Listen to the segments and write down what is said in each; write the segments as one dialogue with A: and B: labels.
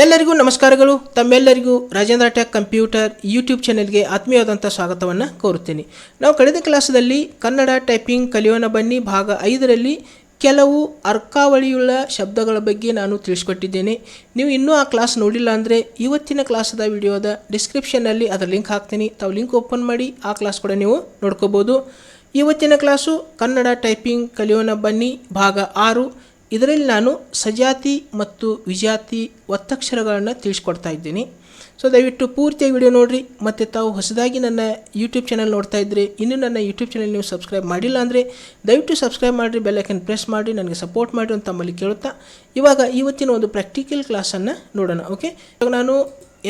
A: ಎಲ್ಲರಿಗೂ ನಮಸ್ಕಾರಗಳು. ತಮ್ಮೆಲ್ಲರಿಗೂ ರಾಜೇಂದ್ರ ಟೆಕ್ ಕಂಪ್ಯೂಟರ್ ಯೂಟ್ಯೂಬ್ ಚಾನೆಲ್ಗೆ ಆತ್ಮೀಯವಾದಂಥ ಸ್ವಾಗತವನ್ನು ಕೋರುತ್ತೇನೆ. ನಾವು ಕಳೆದ ಕ್ಲಾಸಲ್ಲಿ ಕನ್ನಡ ಟೈಪಿಂಗ್ ಕಲಿಯೋಣ ಬನ್ನಿ ಭಾಗ 5ರಲ್ಲಿ ಕೆಲವು ಅರ್ಕಾವಳಿಯುಳ್ಳ ಶಬ್ದಗಳ ಬಗ್ಗೆ ನಾನು ತಿಳಿಸ್ಕೊಟ್ಟಿದ್ದೇನೆ. ನೀವು ಇನ್ನೂ ಆ ಕ್ಲಾಸ್ ನೋಡಿಲ್ಲ ಅಂದರೆ ಇವತ್ತಿನ ಕ್ಲಾಸದ ವಿಡಿಯೋದ ಡಿಸ್ಕ್ರಿಪ್ಷನ್ನಲ್ಲಿ ಅದರ ಲಿಂಕ್ ಹಾಕ್ತೀನಿ. ತಾವು ಲಿಂಕ್ ಓಪನ್ ಮಾಡಿ ಆ ಕ್ಲಾಸ್ ಕೂಡ ನೀವು ನೋಡ್ಕೋಬೋದು. ಇವತ್ತಿನ ಕ್ಲಾಸು ಕನ್ನಡ ಟೈಪಿಂಗ್ ಕಲಿಯೋಣ ಬನ್ನಿ ಭಾಗ 6. ಇದರಲ್ಲಿ ನಾನು ಸಜಾತಿ ಮತ್ತು ವಿಜಾತಿ ಒತ್ತಕ್ಷರಗಳನ್ನು ತಿಳಿಸ್ಕೊಡ್ತಾ ಇದ್ದೀನಿ. ಸೊ ದಯವಿಟ್ಟು ಪೂರ್ತಿಯಾಗಿ ವಿಡಿಯೋ ನೋಡಿರಿ. ಮತ್ತು ತಾವು ಹೊಸದಾಗಿ ನನ್ನ ಯೂಟ್ಯೂಬ್ ಚಾನಲ್ ನೋಡ್ತಾ ಇದ್ದರೆ ಇನ್ನೂ ನನ್ನ ಯೂಟ್ಯೂಬ್ ಚಾನಲ್ ನೀವು ಸಬ್ಸ್ಕ್ರೈಬ್ ಮಾಡಿಲ್ಲ ಅಂದರೆ ದಯವಿಟ್ಟು ಸಬ್ಸ್ಕ್ರೈಬ್ ಮಾಡಿರಿ, ಬೆಲ್ ಐಕನ್ ಪ್ರೆಸ್ ಮಾಡಿರಿ, ನನಗೆ ಸಪೋರ್ಟ್ ಮಾಡಿರಿ ಅಂತ ತಮ್ಮಲ್ಲಿ ಕೇಳುತ್ತಾ ಇವಾಗ ಇವತ್ತಿನ ಒಂದು ಪ್ರಾಕ್ಟಿಕಲ್ ಕ್ಲಾಸನ್ನು ನೋಡೋಣ. ಓಕೆ, ಇವಾಗ ನಾನು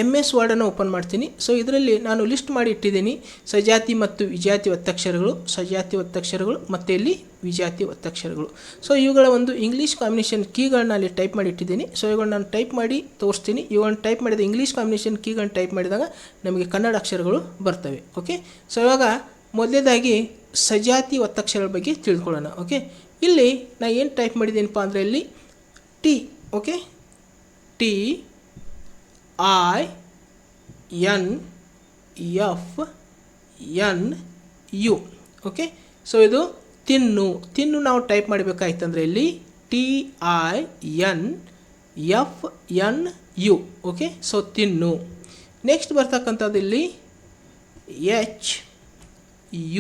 A: MS ವರ್ಡನ್ನು ಓಪನ್ ಮಾಡ್ತೀನಿ. ಸೊ ಇದರಲ್ಲಿ ನಾನು ಲಿಸ್ಟ್ ಮಾಡಿ ಇಟ್ಟಿದ್ದೀನಿ ಸಜಾತಿ ಮತ್ತು ವಿಜಾತಿ ಒತ್ತಕ್ಷರಗಳು, ಸಜಾತಿ ಒತ್ತಕ್ಷರಗಳು ಮತ್ತು ಇಲ್ಲಿ ವಿಜಾತಿ ಒತ್ತಕ್ಷರಗಳು. ಸೊ ಇವುಗಳ ಒಂದು ಇಂಗ್ಲೀಷ್ ಕಾಂಬಿನೇಷನ್ ಕೀಗಳನ್ನ ಅಲ್ಲಿ ಟೈಪ್ ಮಾಡಿ ಇಟ್ಟಿದ್ದೀನಿ. ಸೊ ಇವುಗಳನ್ನ ನಾನು ಟೈಪ್ ಮಾಡಿ ತೋರಿಸ್ತೀನಿ. ಇವುಗಳನ್ನ ಟೈಪ್ ಮಾಡಿದ ಇಂಗ್ಲೀಷ್ ಕಾಂಬಿನೇಷನ್ ಕೀಗಳನ್ನ ಟೈಪ್ ಮಾಡಿದಾಗ ನಮಗೆ ಕನ್ನಡ ಅಕ್ಷರಗಳು ಬರ್ತವೆ. ಓಕೆ, ಸೊ ಇವಾಗ ಮೊದಲನೇದಾಗಿ ಸಜಾತಿ ಒತ್ತಕ್ಷರಗಳ ಬಗ್ಗೆ ತಿಳ್ಕೊಳ್ಳೋಣ. ಓಕೆ, ಇಲ್ಲಿ ನಾನು ಏನು ಟೈಪ್ ಮಾಡಿದ್ದೀನಪ್ಪ ಅಂದರೆ ಇಲ್ಲಿ T. Okay, T I N F N U. Okay, so ಇದು ತಿನ್ನು. ತಿನ್ನು ನಾವು ಟೈಪ್ ಮಾಡಬೇಕಾಯ್ತಂದರೆ ಇಲ್ಲಿ TINFNU. ಓಕೆ, ಸೊ ತಿನ್ನು. ನೆಕ್ಸ್ಟ್ ಬರ್ತಕ್ಕಂಥದ್ದು ಇಲ್ಲಿ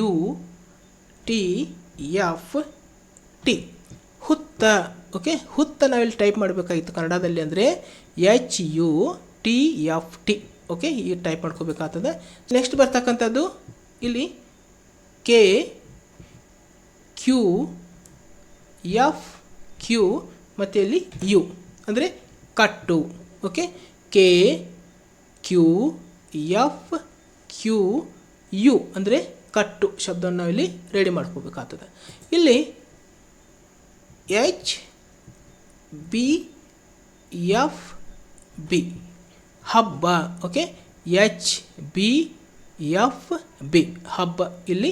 A: HUTF ಹುತ್ತ. ಓಕೆ, ಹುತ್ತ ನಾವಿಲ್ಲಿ ಟೈಪ್ ಮಾಡಬೇಕಾಗಿತ್ತು ಕನ್ನಡದಲ್ಲಿ ಅಂದರೆ HUTFT. ಓಕೆ, ಈ ಟೈಪ್ ಮಾಡ್ಕೋಬೇಕಾಗ್ತದೆ. ನೆಕ್ಸ್ಟ್ ಬರ್ತಕ್ಕಂಥದ್ದು ಇಲ್ಲಿ KQFQ ಮತ್ತು ಇಲ್ಲಿ U ಅಂದರೆ ಕಟ್ಟು. ಓಕೆ, KQFQU ಅಂದರೆ ಕಟ್ಟು ಶಬ್ದವನ್ನು ನಾವಿಲ್ಲಿ ರೆಡಿ ಮಾಡ್ಕೋಬೇಕಾಗ್ತದೆ. ಇಲ್ಲಿ HBFB ಹಬ್ಬ. ಓಕೆ, HBFB ಹಬ್ಬ ಇಲ್ಲಿ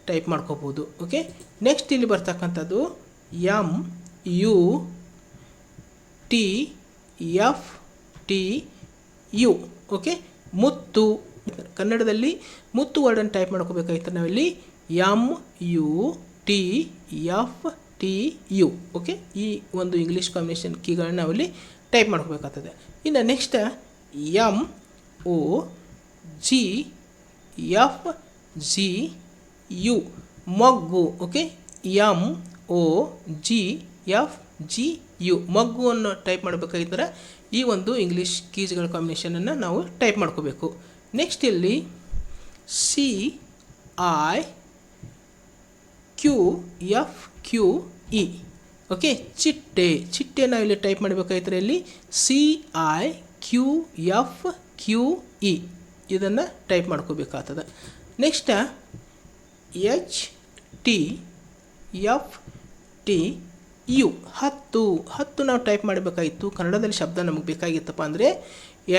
A: ಟೈಪ್ ಮಾಡ್ಕೋಬೋದು. ಓಕೆ, ನೆಕ್ಸ್ಟ್ ಇಲ್ಲಿ ಬರ್ತಕ್ಕಂಥದ್ದು MUTFTU. ಓಕೆ, ಮುತ್ತು. ಕನ್ನಡದಲ್ಲಿ ಮುತ್ತು ವರ್ಡನ್ನು ಟೈಪ್ ಮಾಡ್ಕೋಬೇಕಾಗಿತ್ತು ನಾವಿಲ್ಲಿ MUTFTU. ಓಕೆ, ಈ ಒಂದು ಇಂಗ್ಲೀಷ್ ಕಾಂಬಿನೇಷನ್ ಕೀಗಳನ್ನ ನಾವಿಲ್ಲಿ ಟೈಪ್ ಮಾಡ್ಕೋಬೇಕಾಗ್ತದೆ. ಇನ್ನು ನೆಕ್ಸ್ಟ್ MOGFGU ಮೊಗ್ಗು. ಓಕೆ, MOGFGU ಮೊಗ್ಗುವನ್ನು ಟೈಪ್ ಮಾಡಬೇಕಾಗಿದ್ದರೆ ಈ ಒಂದು ಇಂಗ್ಲೀಷ್ ಕೀಸ್ಗಳ ಕಾಂಬಿನೇಷನನ್ನು ನಾವು ಟೈಪ್ ಮಾಡ್ಕೋಬೇಕು. ನೆಕ್ಸ್ಟ್ ಇಲ್ಲಿ CIQFQE. ಓಕೆ, ಚಿಟ್ಟೆ. ಚಿಟ್ಟೆ ನಾವು ಇಲ್ಲಿ ಟೈಪ್ ಮಾಡಬೇಕಾಗಿದ್ದರೆ ಇಲ್ಲಿ CIQFQE ಇದನ್ನು ಟೈಪ್ ಮಾಡ್ಕೋಬೇಕಾಗ್ತದೆ. ನೆಕ್ಸ್ಟ್ HTFTU ಹತ್ತು. ಹತ್ತು ನಾವು ಟೈಪ್ ಮಾಡಬೇಕಾಗಿತ್ತು ಕನ್ನಡದಲ್ಲಿ ಶಬ್ದ ನಮಗೆ ಬೇಕಾಗಿತ್ತಪ್ಪ ಅಂದರೆ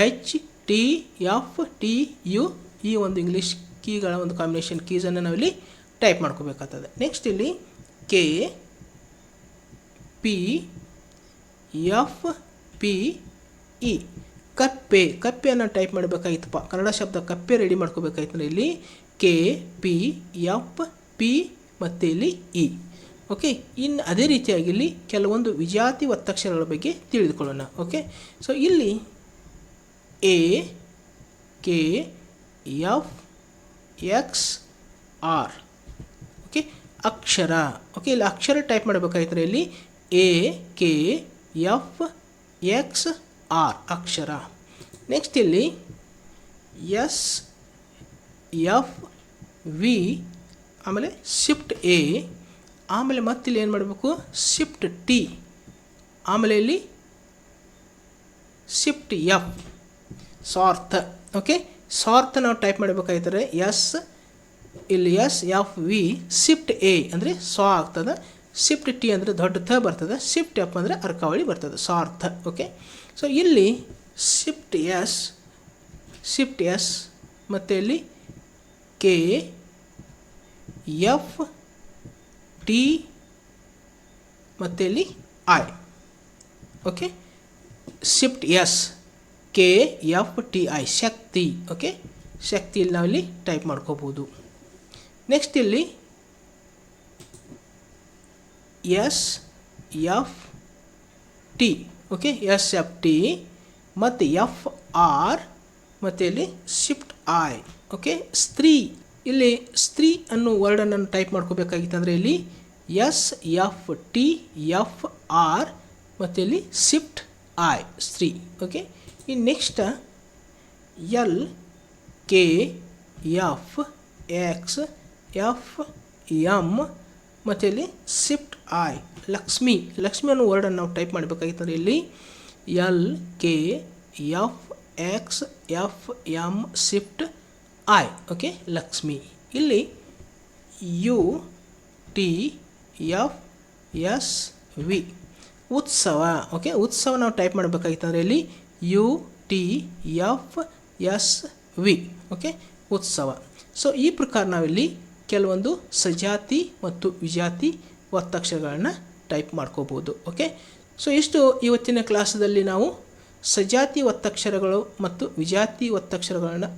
A: HTFTU ಈ ಒಂದು ಇಂಗ್ಲೀಷ್ ಕೀಗಳ ಒಂದು ಕಾಂಬಿನೇಷನ್ ಕೀಸನ್ನು ನಾವಿಲ್ಲಿ ಟೈಪ್ ಮಾಡ್ಕೋಬೇಕಾಗ್ತದೆ. ನೆಕ್ಸ್ಟ್ ಇಲ್ಲಿ KPFPE ಕಪ್ಪೆ. ಕಪ್ಪೆಯನ್ನು ಟೈಪ್ ಮಾಡಬೇಕಾಗಿತ್ತಪ್ಪ ಕನ್ನಡ ಶಬ್ದ ಕಪ್ಪೆ ರೆಡಿ ಮಾಡ್ಕೋಬೇಕಾಯ್ತು ಇಲ್ಲಿ KPFP ಮತ್ತು ಇಲ್ಲಿ E. ಓಕೆ, ಇನ್ನು ಅದೇ ರೀತಿಯಾಗಿ ಇಲ್ಲಿ ಕೆಲವೊಂದು ವಿಜಾತಿ ಒತ್ತಕ್ಷರಗಳ ಬಗ್ಗೆ ತಿಳಿದುಕೊಳ್ಳೋಣ. ಓಕೆ, ಸೊ ಇಲ್ಲಿ AKFXR. ಓಕೆ, ಅಕ್ಷರ. ಓಕೆ, ಇಲ್ಲಿ ಅಕ್ಷರ ಟೈಪ್ ಮಾಡಬೇಕಾಗಿದ್ದರೆ ಇಲ್ಲಿ AKFXR ಅಕ್ಷರ. ನೆಕ್ಸ್ಟ್ ಇಲ್ಲಿ SFV ಆಮೇಲೆ ಶಿಫ್ಟ್ A ಆಮೇಲೆ ಮತ್ತಿಲ್ಲಿ ಏನು ಮಾಡಬೇಕು ಶಿಫ್ಟ್ T ಆಮೇಲೆ ಇಲ್ಲಿ shift F Saartha. Okay, Saartha ನಾವು ಟೈಪ್ ಮಾಡಬೇಕಾಗಿದ್ದರೆ ಇಲ್ಲಿ SFV ಶಿಫ್ಟ್ A ಅಂದರೆ ಸ್ವ ಆಗ್ತದೆ, ಶಿಫ್ಟ್ T ಅಂದರೆ ದೊಡ್ಡ ಥ ಬರ್ತದೆ, ಶಿಫ್ಟ್ F ಅಂದರೆ ಅರ್ಕಾವಳಿ ಬರ್ತದೆ ಸಾರ್ಥ. ಓಕೆ, ಸೊ ಇಲ್ಲಿ ಶಿಫ್ಟ್ S ಮತ್ತು ಇಲ್ಲಿ KFT ಮತ್ತು ಇಲ್ಲಿ I. Okay, shift S KFTI Shakti. Okay, Shakti ಇಲ್ಲಿ ನಾವಿಲ್ಲಿ ಟೈಪ್ ಮಾಡ್ಕೋಬೋದು. ನೆಕ್ಸ್ಟ್ ಇಲ್ಲಿ SFT. ಓಕೆ, SFT ಮತ್ತು FR ಮತ್ತು ಇಲ್ಲಿ ಶಿಫ್ಟ್ I. ಓಕೆ, ಸ್ತ್ರೀ. ಇಲ್ಲಿ ಸ್ತ್ರೀ ಅನ್ನೋ ವರ್ಡನ್ನು ಟೈಪ್ ಮಾಡ್ಕೋಬೇಕಾಗಿತ್ತಂದರೆ ಇಲ್ಲಿ SFT FR ಮತ್ತು ಇಲ್ಲಿ ಶಿಫ್ಟ್ I, ಸ್ತ್ರೀ. ಓಕೆ, ಈ ನೆಕ್ಸ್ಟ್ LKFXFM ಮತ್ತು ಇಲ್ಲಿ ಶಿಫ್ಟ್ I, ಲಕ್ಷ್ಮಿ. ಲಕ್ಷ್ಮಿ ಅನ್ನೋ ವರ್ಡನ್ನು ನಾವು ಟೈಪ್ ಮಾಡಬೇಕಾಗಿತ್ತಂದರೆ ಇಲ್ಲಿ LKFXFM shift I. Okay, Lakshmi. ಇಲ್ಲಿ UTFSV ಉತ್ಸವ. ಓಕೆ, ಉತ್ಸವ ನಾವು ಟೈಪ್ ಮಾಡಬೇಕಾಗಿತ್ತಂದರೆ ಇಲ್ಲಿ UTFSV. ಓಕೆ, ಉತ್ಸವ. ಸೊ ಈ ಪ್ರಕಾರ ನಾವಿಲ್ಲಿ ಕೆಲವೊಂದು ಸಜಾತಿ ಮತ್ತು ವಿಜಾತಿ ಒತ್ತಕ್ಷರಗಳನ್ನು ಟೈಪ್ ಮಾಡ್ಕೋಬೋದು. ಓಕೆ, ಸೊ ಇಷ್ಟು ಇವತ್ತಿನ ಕ್ಲಾಸದಲ್ಲಿ ನಾವು ಸಜಾತಿ ಒತ್ತಕ್ಷರಗಳು ಮತ್ತು ವಿಜಾತಿ ಒತ್ತಕ್ಷರಗಳನ್ನು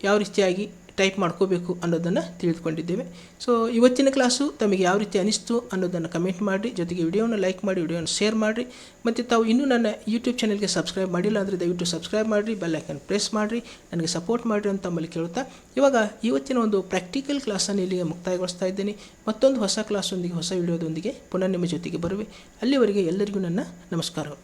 A: ಯಾವ ರೀತಿಯಾಗಿ ಟೈಪ್ ಮಾಡ್ಕೋಬೇಕು ಅನ್ನೋದನ್ನು ತಿಳಿದುಕೊಂಡಿದ್ದೇವೆ. ಸೊ ಇವತ್ತಿನ ಕ್ಲಾಸು ತಮಗೆ ಯಾವ ರೀತಿ ಅನಿಸ್ತು ಅನ್ನೋದನ್ನು ಕಮೆಂಟ್ ಮಾಡಿರಿ. ಜೊತೆಗೆ ವಿಡಿಯೋನ ಲೈಕ್ ಮಾಡಿ, ವಿಡಿಯೋನ ಶೇರ್ ಮಾಡಿರಿ. ಮತ್ತು ತಾವು ಇನ್ನೂ ನನ್ನ ಯೂಟ್ಯೂಬ್ ಚಾನಲ್ಗೆ ಸಬ್ಸ್ಕ್ರೈಬ್ ಮಾಡಿಲ್ಲ ಅಂದರೆ ದಯವಿಟ್ಟು ಸಬ್ಸ್ಕ್ರೈಬ್ ಮಾಡಿರಿ, ಬೆಲ್ ಐಕನ್ ಪ್ರೆಸ್ ಮಾಡಿರಿ, ನನಗೆ ಸಪೋರ್ಟ್ ಮಾಡಿರಿ ಅಂತ ತಮ್ಮಲ್ಲಿ ಕೇಳುತ್ತಾ ಇವಾಗ ಇವತ್ತಿನ ಒಂದು ಪ್ರಾಕ್ಟಿಕಲ್ ಕ್ಲಾಸನ್ನು ಇಲ್ಲಿಗೆ ಮುಕ್ತಾಯಗೊಳಿಸ್ತಾ ಇದ್ದೀನಿ. ಮತ್ತೊಂದು ಹೊಸ ಕ್ಲಾಸೊಂದಿಗೆ, ಹೊಸ ವಿಡಿಯೋದೊಂದಿಗೆ ಪುನಃ ನಿಮ್ಮ ಜೊತೆಗೆ ಬರುವೆ. ಅಲ್ಲಿವರೆಗೆ ಎಲ್ಲರಿಗೂ ನನ್ನ ನಮಸ್ಕಾರಗಳು.